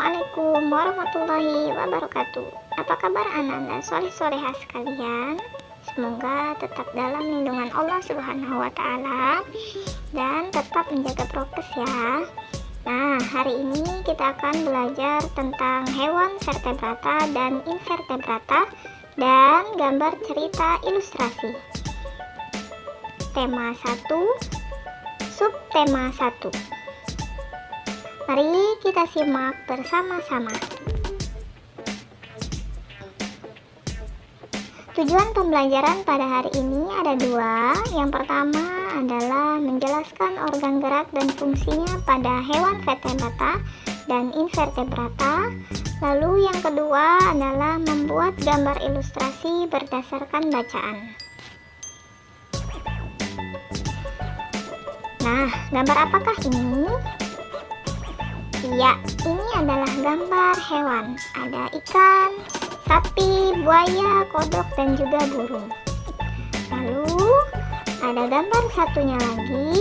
Assalamualaikum warahmatullahi wabarakatuh. Apa kabar anak-anak dan soleh-solehah sekalian? Semoga tetap dalam lindungan Allah Subhanahu wa Ta'ala dan tetap menjaga prokes ya. Nah, hari ini kita akan belajar tentang hewan vertebrata dan invertebrata dan gambar cerita ilustrasi. Tema 1, subtema 1. Mari kita simak bersama-sama. Tujuan pembelajaran pada hari ini ada dua. Yang pertama adalah menjelaskan organ gerak dan fungsinya pada hewan vertebrata dan invertebrata. Lalu yang kedua adalah membuat gambar ilustrasi berdasarkan bacaan. Nah, gambar apakah ini? Ya, ini adalah gambar hewan. Ada ikan, sapi, buaya, kodok, dan juga burung. Lalu ada gambar satunya lagi,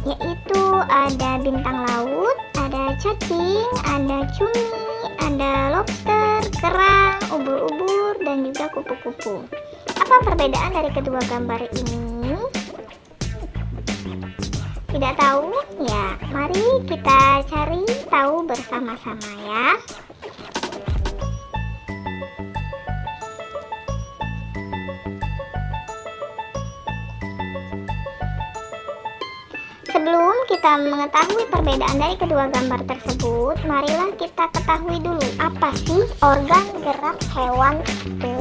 yaitu ada bintang laut, ada cacing, ada cumi, ada lobster, kerang, ubur-ubur, dan juga kupu-kupu. Apa perbedaan dari kedua gambar ini? Tidak tahu? Ya, mari kita cari tahu bersama-sama ya. Sebelum kita mengetahui perbedaan dari kedua gambar tersebut, marilah kita ketahui dulu apa sih organ gerak hewan itu.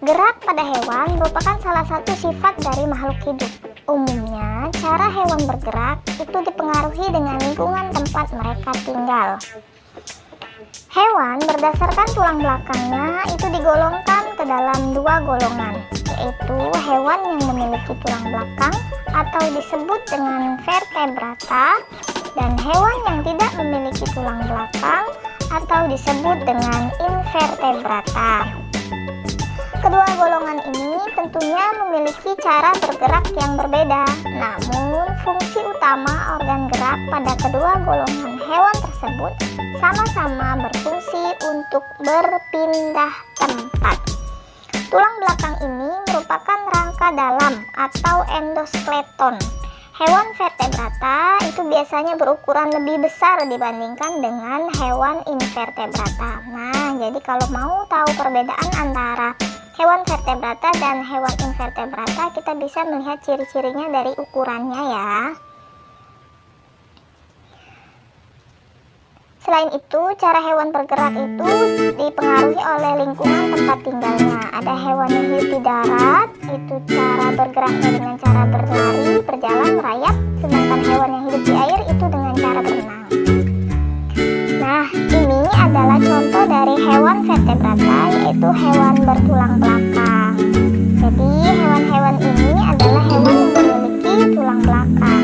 Gerak pada hewan merupakan salah satu sifat dari makhluk hidup. Umumnya, cara hewan bergerak itu dipengaruhi dengan lingkungan tempat mereka tinggal. Hewan berdasarkan tulang belakangnya itu digolongkan ke dalam dua golongan, yaitu hewan yang memiliki tulang belakang atau disebut dengan vertebrata dan hewan yang tidak memiliki tulang belakang atau disebut dengan invertebrata. Kedua golongan ini tentunya memiliki cara bergerak yang berbeda, namun fungsi utama organ gerak pada kedua golongan hewan tersebut sama-sama berfungsi untuk berpindah tempat. Tulang belakang ini merupakan rangka dalam atau endoskeleton. Hewan vertebrata itu biasanya berukuran lebih besar dibandingkan dengan hewan invertebrata. Nah, jadi kalau mau tahu perbedaan antara hewan vertebrata dan hewan invertebrata, kita bisa melihat ciri-cirinya dari ukurannya ya. Selain itu, cara hewan bergerak itu dipengaruhi oleh lingkungan tempat tinggalnya. Ada hewan yang hidup di darat, itu cara bergeraknya dengan cara berlari, berjalan, merayap, sedangkan hewan yang hidup di air itu dengan cara berenang. Nah, ini adalah contoh dari hewan vertebrata, yaitu hewan bertulang belakang. Jadi, hewan-hewan ini adalah hewan yang memiliki tulang belakang.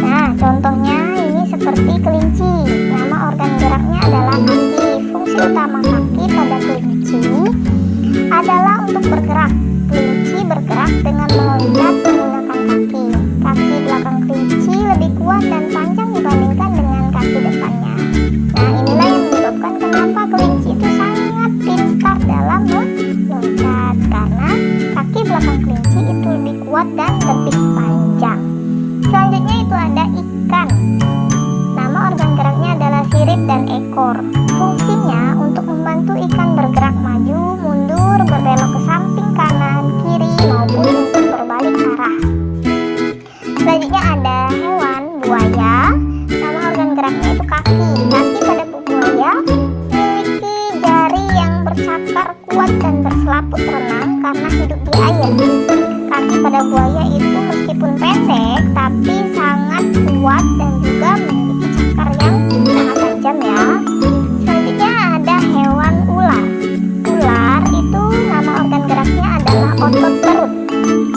Nah, contohnya ini seperti kelinci. Nama organ geraknya adalah kaki. Fungsi utama kaki pada kelinci adalah untuk bergerak. Kelinci bergerak dengan meloncat menggunakan kaki. Kaki belakang kelinci lebih kuat dan panjang dibandingkan dengan kaki depannya. Nah, inilah yang menyebabkan kenapa kelinci itu sangat pintar dalam meloncat, karena kaki belakang kelinci itu lebih kuat dan lebih panjang. Selanjutnya itu ada ikan. Nama organ geraknya adalah sirip dan ekor. Fungsinya untuk membantu ikan bergerak maju, mundur, berbelok ke samping kanan, kiri, maupun untuk berbalik arah. Selanjutnya ada hewan buaya. Nama organ geraknya itu kaki. Kaki pada buaya memiliki jari yang bercakar kuat dan berselaput renang karena hidup di air. Kaki pada buaya itu meskipun pendek tapi sangat kuat dan juga memiliki cakar yang sangat tajam ya. Selanjutnya ada hewan ular. Ular itu nama organ geraknya adalah otot perut.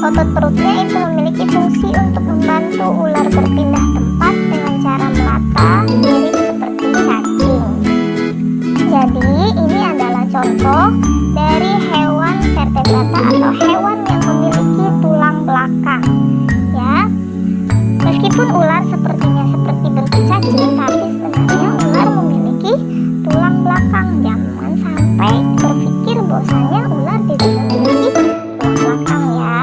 Otot perutnya itu memiliki fungsi untuk membantu ular berpindah tempat dengan cara melata mirip seperti cacing. Jadi ini adalah contoh dari hewan vertebrata atau hewan yang memiliki tulang belakang ya. Meskipun ular sepertinya seperti bentuk cacing, tapi sebenarnya ular memiliki tulang belakang. Jangan sampai berpikir bahwasanya ular tidak memiliki tulang belakang ya.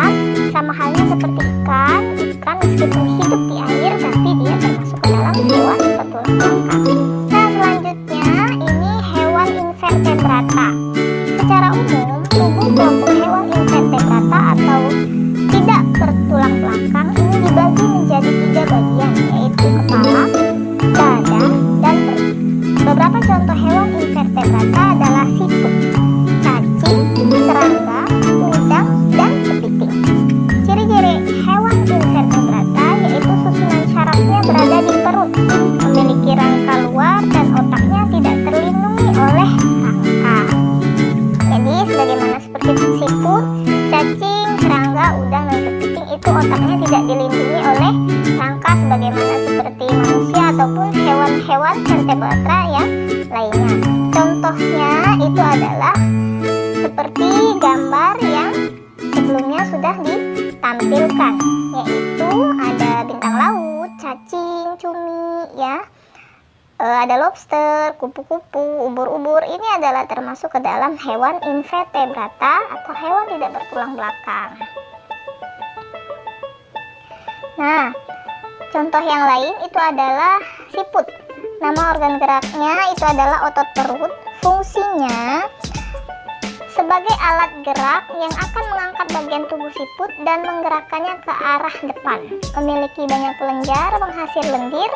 Sama halnya seperti ikan. Ikan meskipun hidup di air, tapi dia termasuk ke dalam hewan bertulang belakang. Nah, selanjutnya ini hewan invertebrata. Secara umum, tubuh kelompok hewan invertebrata atau tidak bertulang belakang ini dibagi menjadi 3 bagian, yaitu kepala, dada, dan perut. Beberapa contoh hewan invertebrata adalah siput, cacing, serangga, udang, dan kepiting. Ciri-ciri hewan invertebrata yaitu susunan syarafnya berada di perut, memiliki rangka luar, dan otaknya tidak terlindungi oleh rangka. Jadi sebagaimana seperti siput, cacing, serangga, udang, dan kepiting itu otaknya tidak dilindungi oleh rangka sebagaimana seperti manusia ataupun hewan-hewan vertebrata yang lainnya. Contohnya itu adalah seperti gambar yang sebelumnya sudah ditampilkan, yaitu ada bintang laut, cacing, cumi ya. Ada lobster, kupu-kupu, ubur-ubur. Ini adalah termasuk ke dalam hewan invertebrata atau hewan tidak bertulang belakang. Nah, contoh yang lain itu adalah siput. Nama organ geraknya itu adalah otot perut. Fungsinya sebagai alat gerak yang akan mengangkat bagian tubuh siput dan menggerakkannya ke arah depan. Memiliki banyak kelenjar penghasil lendir.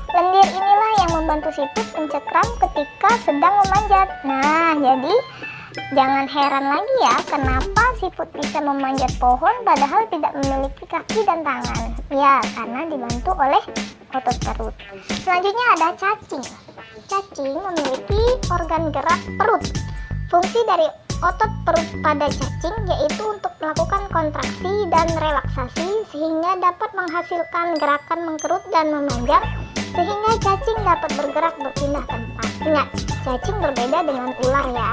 Lendir inilah yang membantu siput mencekram ketika sedang memanjat. Nah, jadi jangan heran lagi ya kenapa siput bisa memanjat pohon padahal tidak memiliki kaki dan tangan. Ya, karena dibantu oleh otot perut. Selanjutnya ada cacing. Cacing memiliki organ gerak perut. Fungsi dari otot perut pada cacing yaitu untuk melakukan kontraksi dan relaksasi sehingga dapat menghasilkan gerakan mengkerut dan memanjat, sehingga cacing dapat bergerak berpindah tempat. Ingat, cacing berbeda dengan ular ya.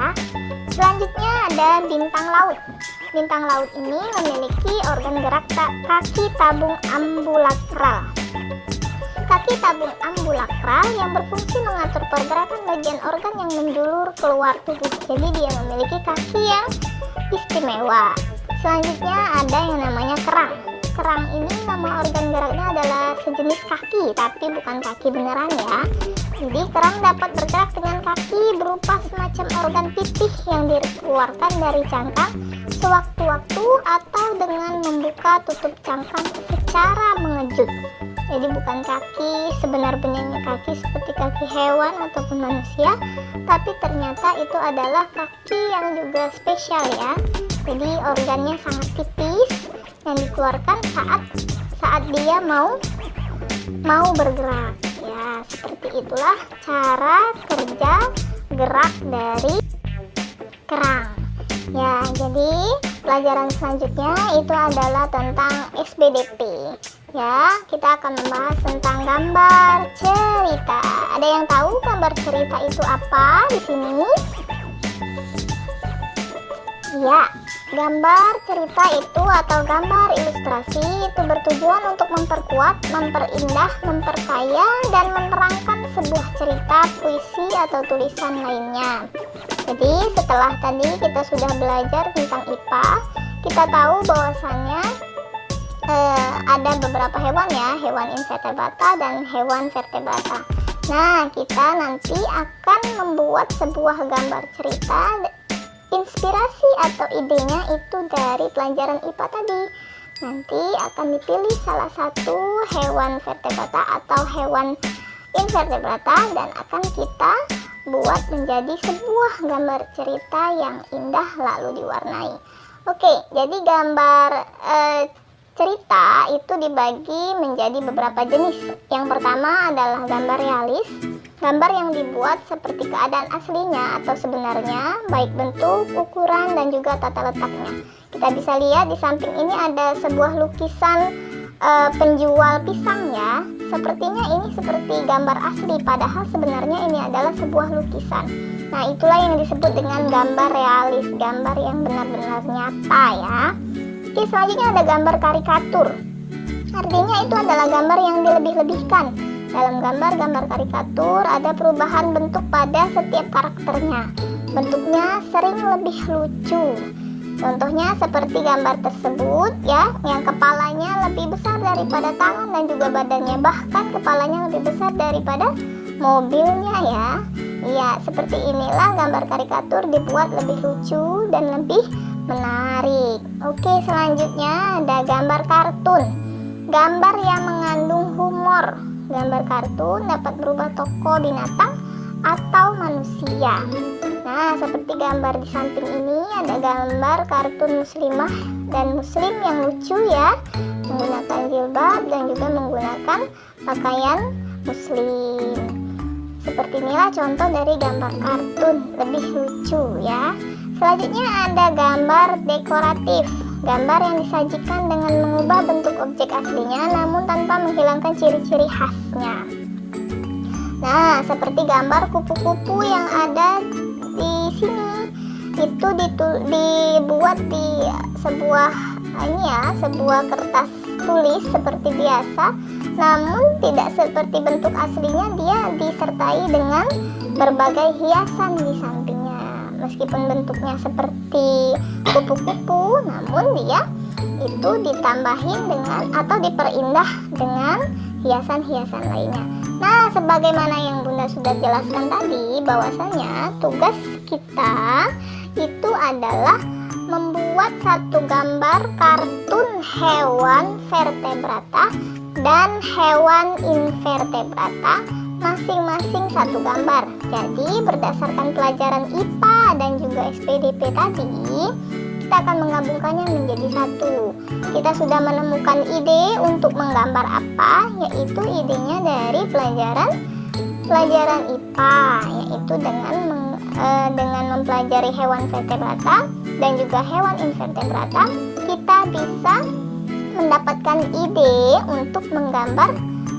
Selanjutnya ada bintang laut. Bintang laut ini memiliki organ gerak kaki tabung ambulakral. Kaki tabung ambulakral yang berfungsi mengatur pergerakan bagian organ yang menjulur keluar tubuh. Jadi dia memiliki kaki yang istimewa. Selanjutnya ada yang namanya kerang. Kerang ini nama organ geraknya adalah sejenis kaki, tapi bukan kaki beneran ya. Jadi kerang dapat bergerak dengan kaki berupa semacam organ pipih yang dikeluarkan dari cangkang sewaktu-waktu atau dengan membuka tutup cangkang secara mengejut. Jadi bukan kaki sebenar-benarnya kaki seperti kaki hewan ataupun manusia, tapi ternyata itu adalah kaki yang juga spesial ya. Jadi organnya sangat tipis yang dikeluarkan saat dia mau bergerak. Ya, seperti itulah cara kerja gerak dari kerang. Ya, jadi pelajaran selanjutnya itu adalah tentang SBDP. Ya, kita akan membahas tentang gambar cerita. Ada yang tahu gambar cerita itu apa di sini? Ya, gambar cerita itu atau gambar ilustrasi itu bertujuan untuk memperkuat, memperindah, memperkaya, dan menerangkan sebuah cerita, puisi, atau tulisan lainnya. Jadi setelah tadi kita sudah belajar tentang IPA, kita tahu bahwasannya ada beberapa hewan ya, hewan invertebrata dan hewan vertebrata. Nah, kita nanti akan membuat sebuah gambar cerita. Inspirasi atau idenya itu dari pelajaran IPA tadi. Nanti akan dipilih salah satu hewan vertebrata atau hewan invertebrata dan akan kita buat menjadi sebuah gambar cerita yang indah lalu diwarnai. Oke, jadi gambar cerita itu dibagi menjadi beberapa jenis. Yang pertama adalah gambar realis, gambar yang dibuat seperti keadaan aslinya atau sebenarnya, baik bentuk, ukuran, dan juga tata letaknya. Kita bisa lihat di samping ini ada sebuah lukisan penjual pisang ya. Sepertinya ini seperti gambar asli, padahal sebenarnya ini adalah sebuah lukisan. Nah, itulah yang disebut dengan gambar realis, gambar yang benar-benar nyata ya. Oke, selanjutnya ada gambar karikatur. Artinya itu adalah gambar yang dilebih-lebihkan. Dalam gambar karikatur ada perubahan bentuk pada setiap karakternya. Bentuknya sering lebih lucu. Contohnya seperti gambar tersebut ya, yang kepalanya lebih besar daripada tangan dan juga badannya, bahkan kepalanya lebih besar daripada mobilnya ya. Ya, seperti inilah gambar karikatur dibuat lebih lucu dan lebih menarik. Oke, selanjutnya ada gambar kartun. Gambar yang mengandung humor. Gambar kartun dapat berubah tokoh binatang atau manusia. Nah, seperti gambar di samping ini ada gambar kartun muslimah dan muslim yang lucu ya, menggunakan jilbab dan juga menggunakan pakaian muslim. Seperti inilah contoh dari gambar kartun lebih lucu ya. Selanjutnya ada gambar dekoratif. Gambar yang disajikan dengan mengubah bentuk objek aslinya namun tanpa menghilangkan ciri-ciri khasnya. Nah, seperti gambar kupu-kupu yang ada di sini, itu dibuat di sebuah kertas tulis seperti biasa, namun tidak seperti bentuk aslinya, dia disertai dengan berbagai hiasan di sampingnya. Meskipun bentuknya seperti kupu-kupu, namun dia itu ditambahin dengan atau diperindah dengan hiasan-hiasan lainnya. Nah, sebagaimana yang Bunda sudah jelaskan tadi, bahwasanya tugas kita itu adalah membuat satu gambar kartun hewan vertebrata dan hewan invertebrata, masing-masing satu gambar. Jadi berdasarkan pelajaran IPA dan juga SPDP tadi, kita akan menggabungkannya menjadi satu. Kita sudah menemukan ide untuk menggambar apa, yaitu idenya dari pelajaran IPA, yaitu dengan mempelajari hewan vertebrata dan juga hewan invertebrata, kita bisa mendapatkan ide untuk menggambar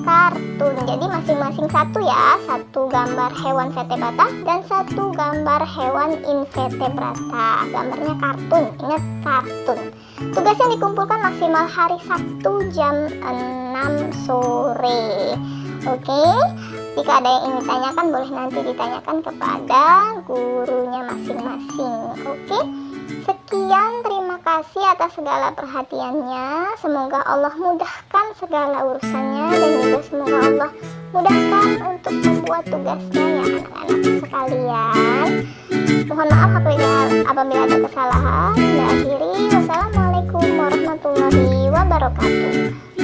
kartun. Jadi masing-masing satu ya, satu gambar hewan vertebrata dan satu gambar hewan invertebrata. Gambarnya kartun, ingat kartun. Tugasnya dikumpulkan maksimal hari Sabtu jam 6 sore. Oke, jika ada yang ingin ditanyakan boleh nanti ditanyakan kepada gurunya masing-masing. Oke, sekian, terima kasih atas segala perhatiannya. Semoga Allah mudahkan segala urusannya dan juga semoga Allah mudahkan untuk membuat tugasnya ya anak-anak sekalian. Mohon maaf apabila ada kesalahan. Akhiri, wassalamualaikum warahmatullahi wabarakatuh.